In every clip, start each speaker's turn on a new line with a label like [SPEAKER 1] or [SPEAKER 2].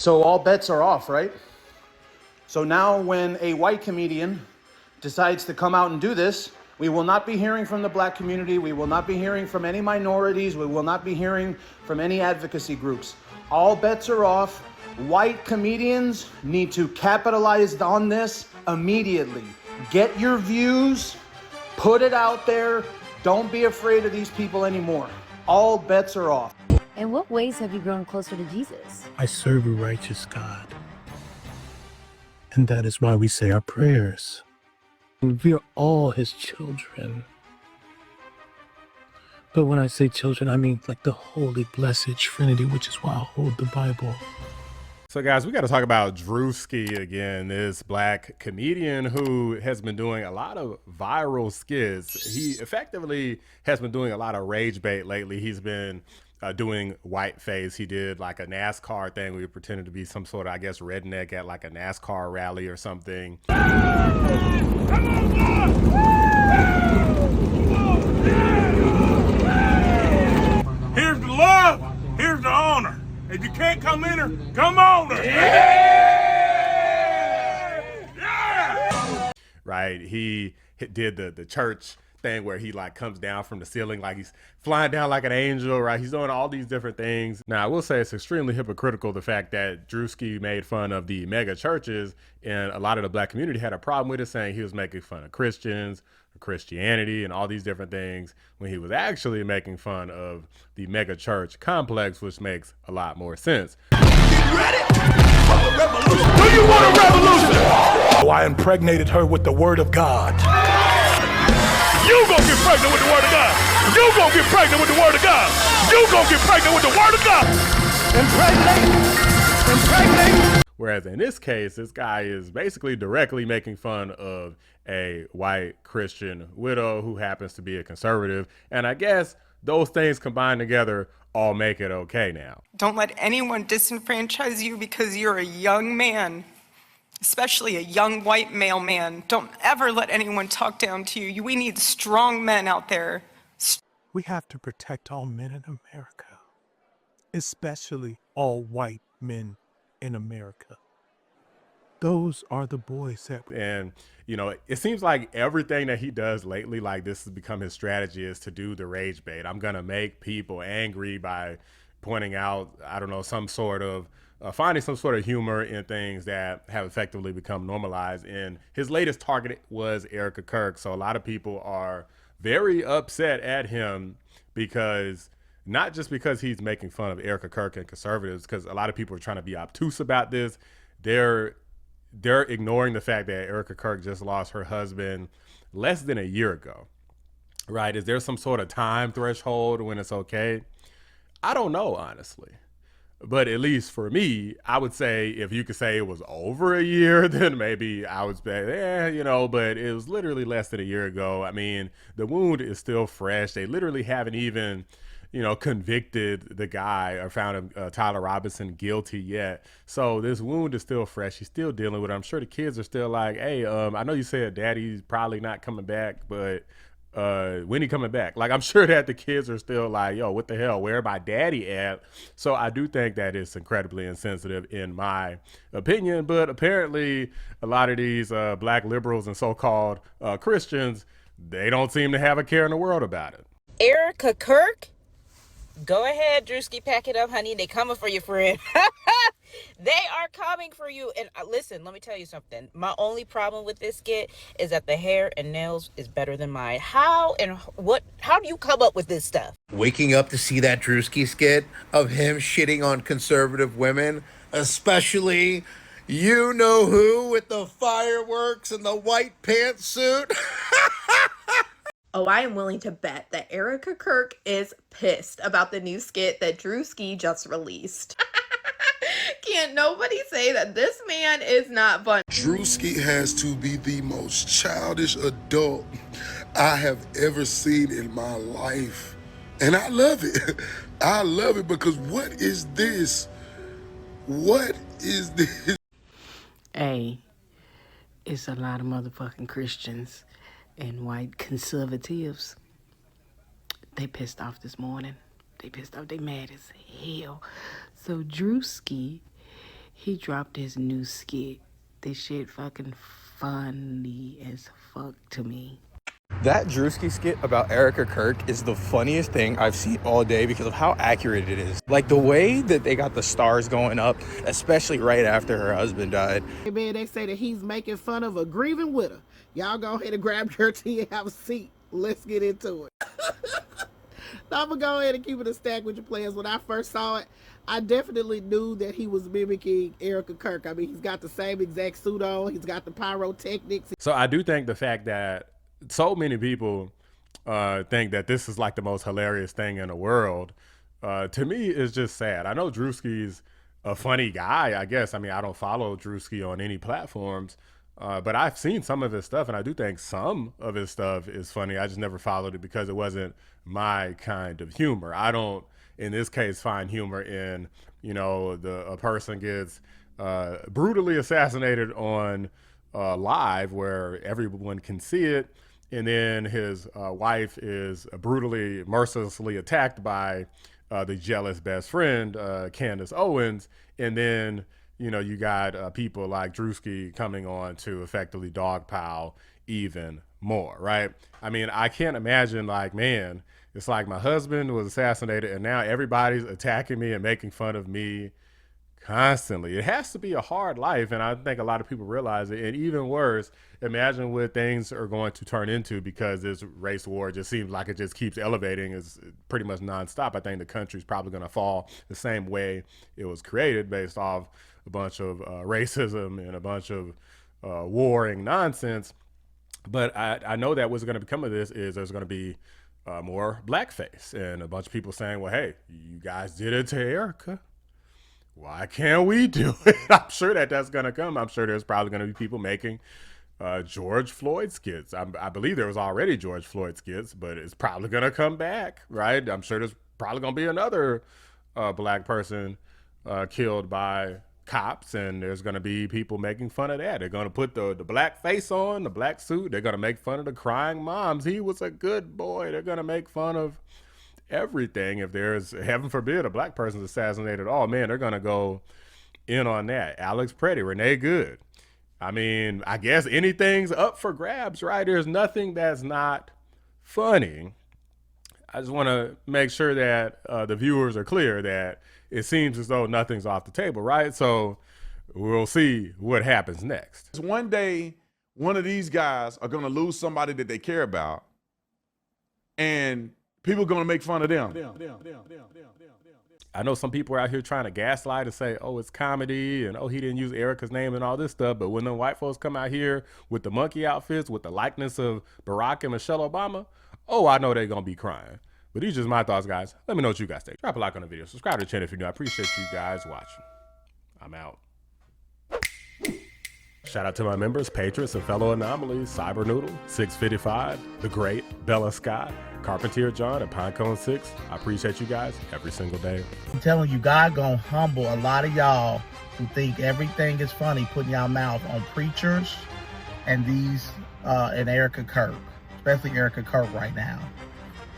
[SPEAKER 1] So all bets are off, right? So now when a white comedian decides to come out and do this, we will not be hearing from the black community. We will not be hearing from any minorities. We will not be hearing from any advocacy groups. All bets are off. White comedians need to capitalize on this immediately. Get your views, put it out there. Don't be afraid of these people anymore. All bets are off.
[SPEAKER 2] In what ways have you grown closer to Jesus?
[SPEAKER 3] I serve a righteous God. And that is why we say our prayers. And we are all his children. But when I say children, I mean like the holy, blessed Trinity, which is why I hold the Bible.
[SPEAKER 4] So guys, we got to talk about Druski again, this black comedian who has been doing a lot of viral skits. He effectively has been doing a lot of rage bait lately. He's been doing whiteface. He did like a NASCAR thing where he pretended to be some sort of, I guess, redneck at like a NASCAR rally or something.
[SPEAKER 5] Here's the love, here's the honor. If you can't come in her, come on her. Yeah!
[SPEAKER 4] Right, he did the church thing where he like comes down from the ceiling like he's flying down like an angel, right? He's doing all these different things. Now, I will say it's extremely hypocritical, the fact that Druski made fun of the mega churches, and a lot of the black community had a problem with it, saying he was making fun of Christians, Christianity, and all these different things, when he was actually making fun of the mega church complex, which makes a lot more sense.
[SPEAKER 5] Get ready for the revolution. Do you want a revolution?
[SPEAKER 6] Oh, I impregnated her with the word of God.
[SPEAKER 5] You gonna get pregnant with the word of God. You gonna get pregnant with the word of God. You gonna get pregnant with the word of God.
[SPEAKER 6] Impregnate.
[SPEAKER 4] Whereas in this case, this guy is basically directly making fun of a white Christian widow who happens to be a conservative. And I guess those things combined together all make it okay now.
[SPEAKER 7] Don't let anyone disenfranchise you because you're a young man, especially a young white male man. Don't ever let anyone talk down to you. We need strong men out there.
[SPEAKER 3] We have to protect all men in America, especially all white men in America. Those are the boys that...
[SPEAKER 4] And, you know, it seems like everything that he does lately, like this has become his strategy, is to do the rage bait. I'm going to make people angry by pointing out, I don't know, some sort of, finding some sort of humor in things that have effectively become normalized. And his latest target was Erica Kirk. So a lot of people are very upset at him because... not just because he's making fun of Erica Kirk and conservatives, because a lot of people are trying to be obtuse about this. They're ignoring the fact that Erica Kirk just lost her husband less than a year ago, right? Is there some sort of time threshold when it's okay? I don't know, honestly. But at least for me, I would say if you could say it was over a year, then maybe I would say, you know, but it was literally less than a year ago. I mean, the wound is still fresh. They literally haven't even, you know, convicted the guy or found him, Tyler Robinson, guilty yet. So this wound is still fresh. He's still dealing with it. I'm sure the kids are still like, hey, I know you said daddy's probably not coming back, but when he coming back? Like, I'm sure that the kids are still like, yo, what the hell? Where my daddy at? So I do think that is incredibly insensitive in my opinion. But apparently a lot of these black liberals and so-called Christians, they don't seem to have a care in the world about it.
[SPEAKER 8] Erica Kirk? Go ahead, Druski, pack it up, honey. They coming for you, friend. They are coming for you. And listen, let me tell you something. My only problem with this skit is that the hair and nails is better than mine. How do you come up with this stuff?
[SPEAKER 9] Waking up to see that Druski skit of him shitting on conservative women, especially you know who with the fireworks and the white pantsuit.
[SPEAKER 10] Oh, I am willing to bet that Erica Kirk is pissed about the new skit that Druski just released. Can't nobody say that this man is not funny.
[SPEAKER 11] Druski has to be the most childish adult I have ever seen in my life. And I love it. I love it because what is this? What is this?
[SPEAKER 12] Hey, it's a lot of motherfucking Christians and white conservatives. They pissed off this morning. They pissed off. They mad as hell. So Druski, He dropped his new skit. This shit fucking funny as fuck to me.
[SPEAKER 13] That Druski skit about Erica Kirk is the funniest thing I've seen all day because of how accurate it is. Like the way that they got the stars going up, especially right after her husband died.
[SPEAKER 14] Hey man, they say that he's making fun of a grieving widow. Y'all go ahead and grab your tea and have a seat. Let's get into it. Now, I'm gonna go ahead and keep it a stack with your players. When I first saw it, I definitely knew that he was mimicking Erica Kirk. I mean, he's got the same exact suit on. He's got the pyrotechnics.
[SPEAKER 4] So I do think the fact that so many people think that this is like the most hilarious thing in the world, to me is just sad. I know Druski's a funny guy, I guess. I mean, I don't follow Druski on any platforms, but I've seen some of his stuff, and I do think some of his stuff is funny. I just never followed it because it wasn't my kind of humor. I don't, in this case, find humor in, you know, a person gets brutally assassinated on live where everyone can see it, and then his wife is brutally, mercilessly attacked by the jealous best friend, Candace Owens, and then, you know, you got people like Druski coming on to effectively dogpile even more, right? I mean, I can't imagine, like, man, it's like my husband was assassinated and now everybody's attacking me and making fun of me constantly. It has to be a hard life, and I think a lot of people realize it. And even worse, imagine what things are going to turn into because this race war just seems like it just keeps elevating. It's pretty much nonstop. I think the country's probably going to fall the same way it was created, based off a bunch of racism and a bunch of warring nonsense. But I know that what's going to become of this is there's going to be more blackface and a bunch of people saying, well, hey, you guys did it to Erica. Why can't we do it? I'm sure that's going to come. I'm sure there's probably going to be people making George Floyd skits. I believe there was already George Floyd skits, but it's probably going to come back, right? I'm sure there's probably going to be another black person killed by cops, and there's going to be people making fun of that. They're going to put the black face on, the black suit. They're going to make fun of the crying moms. He was a good boy. They're going to make fun of everything. If there's, heaven forbid, a black person's assassinated, oh man, they're going to go in on that. Alex Pretty, Renee Good. I mean, I guess anything's up for grabs, right? There's nothing that's not funny. I just want to make sure that the viewers are clear that it seems as though nothing's off the table, right? So we'll see what happens next.
[SPEAKER 15] One day, one of these guys are going to lose somebody that they care about, and people are going to make fun of them.
[SPEAKER 4] I know some people are out here trying to gaslight and say, oh, it's comedy, and oh, he didn't use Erica's name and all this stuff. But when the white folks come out here with the monkey outfits, with the likeness of Barack and Michelle Obama, oh, I know they're going to be crying. But these are just my thoughts, guys. Let me know what you guys think. Drop a like on the video. Subscribe to the channel if you're new. I appreciate you guys watching. I'm out. Shout out to my members, patrons, and fellow anomalies, Cyber Noodle, 655, The Great, Bella Scott, Carpentier John, and Pinecone 6. I appreciate you guys every single day.
[SPEAKER 14] I'm telling you, God gonna humble a lot of y'all who think everything is funny, putting y'all mouth on preachers and these and Erica Kirk, especially Erica Kirk right now.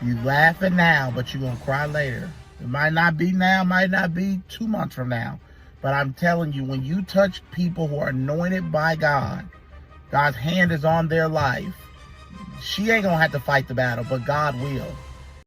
[SPEAKER 14] You laughing now, but you gonna cry later. It might not be now, might not be 2 months from now. But I'm telling you, when you touch people who are anointed by God, God's hand is on their life. She ain't gonna have to fight the battle, but God will.